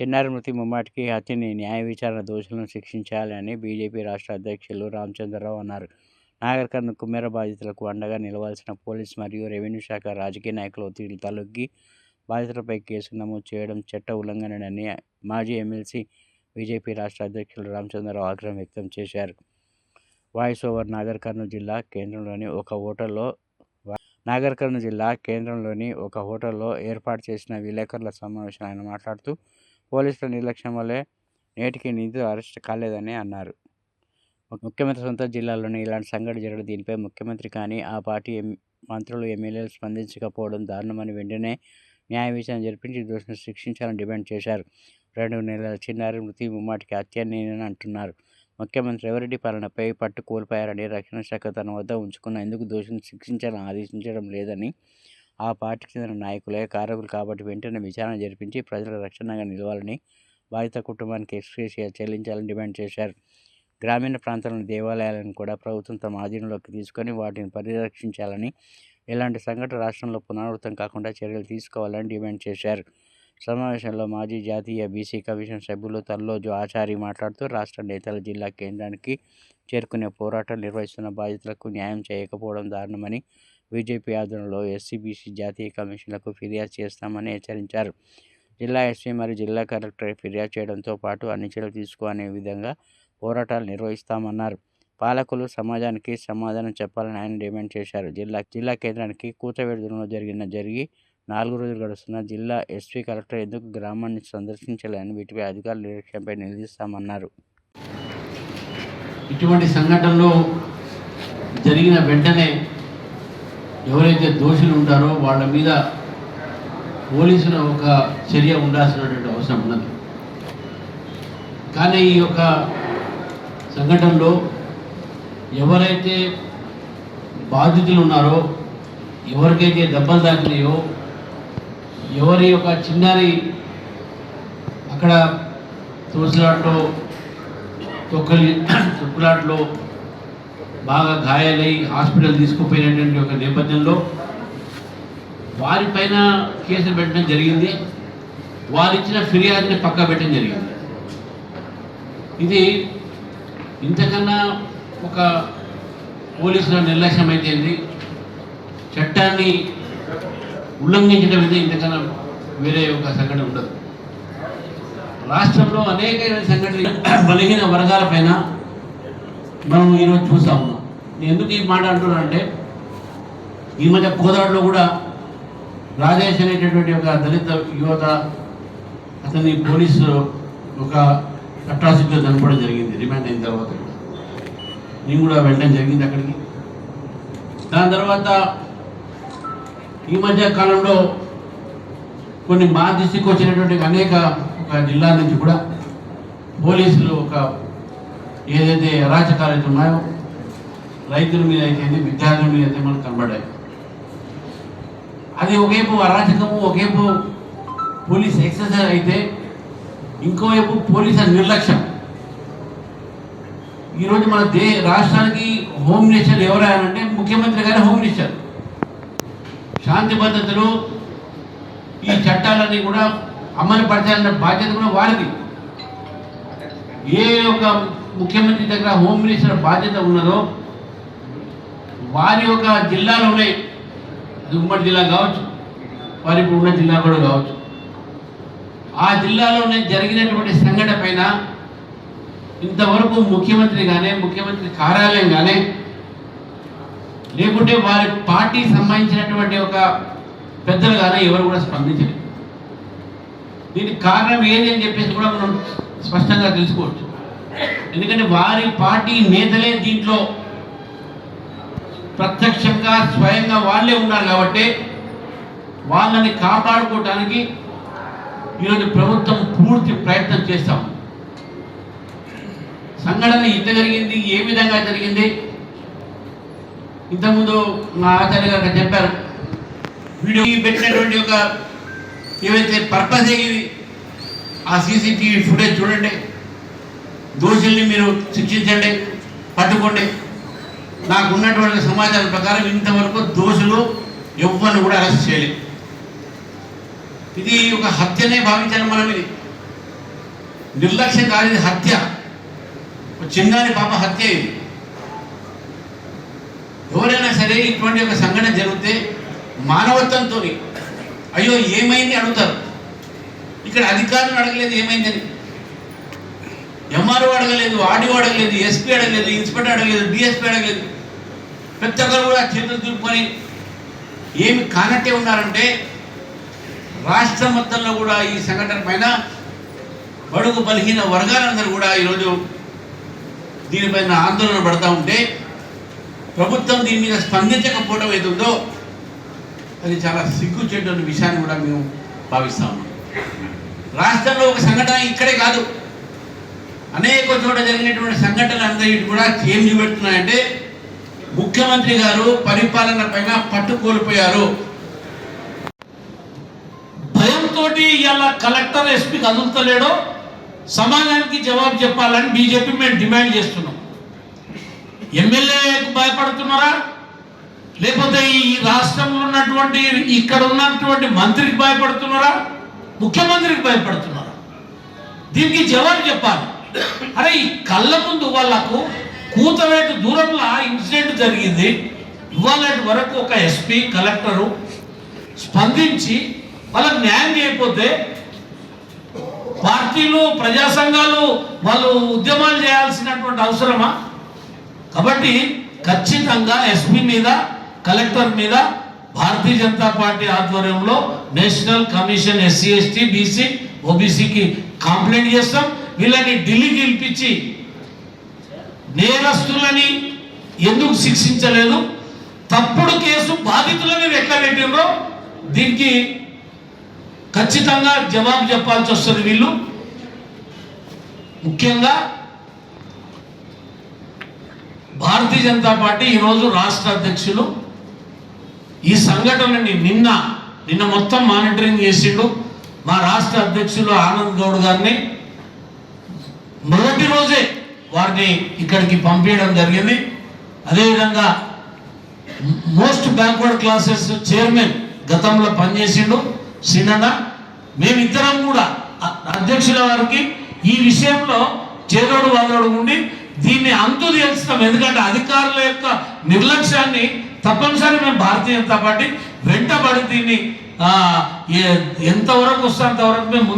చిన్నారి మృతి ముమ్మాటికి హత్యని న్యాయ విచారణ దోషులను శిక్షించాలని బీజేపీ రాష్ట్ర అధ్యక్షులు రామచంద్రరావు అన్నారు. నాగర్ కర్నూల్ కుమ్మేర బాధితులకు అండగా నిలవాల్సిన పోలీస్ మరియు రెవెన్యూ శాఖ రాజకీయ నాయకుల ఒత్తిడికి తలొగ్గి బాధితులపై కేసు నమోదు చేయడం చట్ట ఉల్లంఘనని మాజీ ఎమ్మెల్సీ బీజేపీ రాష్ట్ర అధ్యక్షులు రామచంద్రరావు ఆగ్రహం వ్యక్తం చేశారు. వాయిస్ ఓవర్ నాగర్ కర్నూల్ జిల్లా కేంద్రంలోని ఒక హోటల్లో ఏర్పాటు చేసిన విలేకరుల సమావేశంలో ఆయన మాట్లాడుతూ, పోలీసుల నిర్లక్ష్యం వల్లే నేటికి నిందితులు అరెస్ట్ కాలేదని అన్నారు. ముఖ్యమంత్రి సొంత జిల్లాలోనే ఇలాంటి సంఘటన జరగడం, దీనిపై ముఖ్యమంత్రి కానీ ఆ పార్టీ మంత్రులు, ఎమ్మెల్యేలు స్పందించకపోవడం దారుణమని వెంటనే న్యాయ విచారణ జరిపించి దోషులను శిక్షించాలని డిమాండ్ చేశారు. 2 నెలల చిన్నారి మృతి ముమ్మాటికి హత్యని అంటున్నారు. ముఖ్యమంత్రి రేవంత్ పాలనపై పట్టు కోల్పోయారని, రక్షణ శాఖ తన వద్ద ఉంచుకున్న ఎందుకు దోషులను శిక్షించాలని ఆదేశించడం లేదని, ఆ పార్టీకి చెందిన నాయకులే కారకులు కాబట్టి వెంటనే విచారణ జరిపించి ప్రజల రక్షణగా నిలవాలని, బాధిత కుటుంబానికి ఎక్స్‌గ్రేషియా చెల్లించాలని డిమాండ్ చేశారు. గ్రామీణ ప్రాంతాల్లోని దేవాలయాలను కూడా ప్రభుత్వం తమ ఆధీనంలోకి తీసుకొని వాటిని పరిరక్షించాలని, ఇలాంటి సంఘటన రాష్ట్రంలో పునరావృతం కాకుండా చర్యలు తీసుకోవాలని డిమాండ్ చేశారు. సమావేశంలో మాజీ జాతీయ బీసీ కమిషన్ సభ్యులు తల్లోజు ఆచారి మాట్లాడుతూ, రాష్ట్ర నేతలు జిల్లా కేంద్రానికి చేరుకునే పోరాటం నిర్వహిస్తున్న బాధితులకు న్యాయం చేయకపోవడం దారుణమని, బీజేపీ ఆధ్వర్యంలో ఎస్సీ, బీసీ జాతీయ కమిషన్లకు ఫిర్యాదు చేస్తామని హెచ్చరించారు. జిల్లా ఎస్పీ మరియు జిల్లా కలెక్టర్ ఫిర్యాదు చేయడంతో పాటు అన్ని చర్యలు తీసుకునే విధంగా పోరాటాలు నిర్వహిస్తామన్నారు. పాలకులు సమాజానికి సమాధానం చెప్పాలని ఆయన డిమాండ్ చేశారు. జిల్లా కేంద్రానికి కూతవేటు దూరంలో జరిగి 4 రోజులు గడుస్తున్న జిల్లా ఎస్పీ, కలెక్టర్ ఎందుకు గ్రామాన్ని సందర్శించలేదని, వీటిపై అధికారుల నిర్లక్ష్యంపై నిలదీస్తామన్నారు. ఇటువంటి సంఘటనలు జరిగిన వెంటనే ఎవరైతే దోషులు ఉంటారో వాళ్ళ మీద పోలీసుల ఒక చర్య ఉండాల్సినటువంటి అవసరం ఉన్నది. కానీ ఈ యొక్క సంఘటనలో ఎవరైతే బాధితులు ఉన్నారో, ఎవరికైతే దెబ్బలు తాకినాయో, ఎవరి యొక్క చిన్నారి అక్కడ తోసులాట్లో తొక్కులాట్లో బాగా గాయాలై హాస్పిటల్ తీసుకుపోయినటువంటి ఒక నేపథ్యంలో వారిపైన కేసులు పెట్టడం జరిగింది. వారిచ్చిన ఫిర్యాదుని పక్కా పెట్టడం జరిగింది. ఇది ఇంతకన్నా ఒక పోలీసుల నిర్లక్ష్యం అయితే, చట్టాన్ని ఉల్లంఘించడం అయితే ఇంతకన్నా వేరే ఒక సంఘటన ఉండదు. రాష్ట్రంలో అనేక సంఘటనలు బలహీన వర్గాలపైన మనం ఈరోజు చూస్తూ ఉన్నాం. నేను ఎందుకు ఈ మాట అంటున్నానంటే, ఈ మధ్య కోదాడలో కూడా రాజేష్ అనేటటువంటి ఒక దళిత యువత, అతన్ని పోలీసు ఒక అట్రాసిటీలో చనిపోవడం జరిగింది. రిమాండ్ అయిన తర్వాత నేను కూడా వెళ్ళడం జరిగింది అక్కడికి. దాని తర్వాత ఈ మధ్య కాలంలో కొన్ని మా దృష్టికి వచ్చినటువంటి అనేక ఒక జిల్లా నుంచి కూడా పోలీసులు ఒక ఏదైతే అరాచకాలు అయితే ఉన్నాయో, రైతుల మీద అయితే, విద్యార్థుల మీద అయితే మనకు కనబడ్డాయి. అది ఒకవైపు అరాచకము, ఒకవైపు పోలీస్ ఎక్సర్సైజ్ అయితే, ఇంకోవైపు పోలీసుల నిర్లక్ష్యం. ఈరోజు మన రాష్ట్రానికి హోమ్ మినిస్టర్ ఎవరైనంటే ముఖ్యమంత్రి గారి హోమ్ మినిస్టర్. శాంతి భద్రతలు, ఈ చట్టాలన్నీ కూడా అమలు పరచాలన్న బాధ్యత కూడా వారిది. ఏ ఒక ముఖ్యమంత్రి దగ్గర హోమ్ మినిస్టర్ బాధ్యత ఉన్నదో వారి యొక్క జిల్లాలోనే, ఉమ్మడి జిల్లా కావచ్చు, వారి ఇప్పుడు ఉన్న జిల్లా కూడా కావచ్చు, ఆ జిల్లాలోనే జరిగినటువంటి సంఘటన పైన ఇంతవరకు ముఖ్యమంత్రి కానీ, ముఖ్యమంత్రి కార్యాలయం కానీ, లేకుంటే వారి పార్టీకి సంబంధించినటువంటి ఒక పెద్దలు కానీ ఎవరు కూడా స్పందించలేదు. దీనికి కారణం ఏది అని చెప్పేసి కూడా మనం స్పష్టంగా తెలుసుకోవచ్చు. ఎందుకంటే వారి పార్టీ నేతలే దీంట్లో ప్రత్యక్షంగా స్వయంగా వాళ్ళే ఉన్నారు కాబట్టి వాళ్ళని కాపాడుకోవడానికి ఈరోజు ప్రభుత్వం పూర్తి ప్రయత్నం చేస్తాం. సంఘటన ఇంత జరిగింది, ఏ విధంగా జరిగింది, ఇంతకుముందు మా ఆచార్య గారు చెప్పారు. వీడియో పెట్టినటువంటి ఒక ఏవైతే పర్పస్ అయ్యింది, ఆ సీసీటీవీ ఫుటేజ్ చూడండి, దోషుల్ని మీరు శిక్షించండి, పట్టుకోండి. నాకు ఉన్నటువంటి సమాచారం ప్రకారం ఇంతవరకు దోషులు ఎవ్వరిని కూడా అరెస్ట్ చేయలేదు. ఇది ఒక హత్యనే భావించాలి మనం. ఇది నిర్లక్ష్యం కాదు, ఇది హత్య. చిన్నారి పాప హత్య. ఇది ఎవరైనా సరే ఇటువంటి ఒక సంఘటన జరిగితే మానవత్వంతో అయ్యో ఏమైంది అడుగుతారు. ఇక్కడ అధికారులు అడగలేదు ఏమైందని, ఎంఆర్ఓ అడగలేదు, ఆర్డీఓ అడగలేదు, ఎస్పీ అడగలేదు, ఇన్స్పెక్టర్ అడగలేదు, డిఎస్పీ అడగలేదు. ప్రతి ఒక్కరు కూడా చేతులు దులుపుకొని ఏమి కానట్టే ఉన్నారంటే రాష్ట్ర మొత్తంలో కూడా ఈ సంఘటన పైన బడుగు బలహీన వర్గాలందరూ కూడా ఈరోజు దీనిపైన ఆందోళన పడతా ఉంటే ప్రభుత్వం దీని మీద స్పందించకపోవడం ఏదుందో అది చాలా సిగ్గుచేటు విషయాన్ని కూడా మేము భావిస్తా ఉన్నాం. రాష్ట్రంలో ఒక సంఘటన ఇక్కడే కాదు, అనేక చోట జరిగినటువంటి సంఘటనలు అందరికీ కూడా ఏం చూపెడుతున్నాయంటే ముఖ్యమంత్రి గారు పరిపాలన పైన పట్టు కోల్పోయారు. భయంతో ఇలా కలెక్టర్ ఎస్పీ కదులుతలేడో సమాజానికి జవాబు చెప్పాలని బీజేపీ మేము డిమాండ్ చేస్తున్నాం. ఎమ్మెల్యేకు భయపడుతున్నారా, లేకపోతే ఈ రాష్ట్రంలో ఉన్నటువంటి ఇక్కడ ఉన్నటువంటి మంత్రికి భయపడుతున్నారా, ముఖ్యమంత్రికి భయపడుతున్నారా? దీనికి జవాబు చెప్పాలి. అరే ఈ కళ్ళ ముందు వాళ్ళకు కూతవేటు దూరంలో ఇన్సిడెంట్ జరిగింది. ఇవాళ వరకు ఒక ఎస్పీ కలెక్టరు స్పందించి వాళ్ళకి న్యాయం చేయకపోతే పార్టీలు ప్రజా సంఘాలు వాళ్ళు ఉద్యమాలు చేయాల్సినటువంటి అవసరమా? కాబట్టి ఖచ్చితంగా ఎస్పీ మీద కలెక్టర్ మీద భారతీయ జనతా పార్టీ ఆధ్వర్యంలో national commission SC ST BC ఓబీసీకి కంప్లైంట్ చేస్తాం. వీళ్ళని ఢిల్లీకి పిలిపించి నేరస్తులని ఎందుకు శిక్షించలేదు, తప్పుడు కేసు బాధితుల మీద ఎట్లా పెట్టినరో దీనికి ఖచ్చితంగా జవాబు చెప్పాల్సి వస్తుంది. వీళ్ళు ముఖ్యంగా భారతీయ జనతా పార్టీ ఈరోజు రాష్ట్ర అధ్యక్షులు ఈ సంఘటనని నిన్న మొత్తం మానిటరింగ్ చేసిండు. మా రాష్ట్ర అధ్యక్షులు ఆనంద్ గౌడ్ గారిని మొదటి రోజే వారిని ఇక్కడికి పంపించడం జరిగింది. అదేవిధంగా మోస్ట్ బ్యాక్వర్డ్ క్లాసెస్ చైర్మన్ గతంలో పనిచేసిండు సినన్న. మేమిద్దరం కూడా అధ్యక్షుల వారికి ఈ విషయంలో చేదోడు వాదోడు ఉండి దీన్ని అంతు తెలుస్తాం. ఎందుకంటే అధికారుల యొక్క నిర్లక్ష్యాన్ని తప్పనిసరి మేము భారతీయ జనతా పార్టీ వెంటబడి దీన్ని ఎంతవరకు వస్తే అంతవరకు మేము ముందు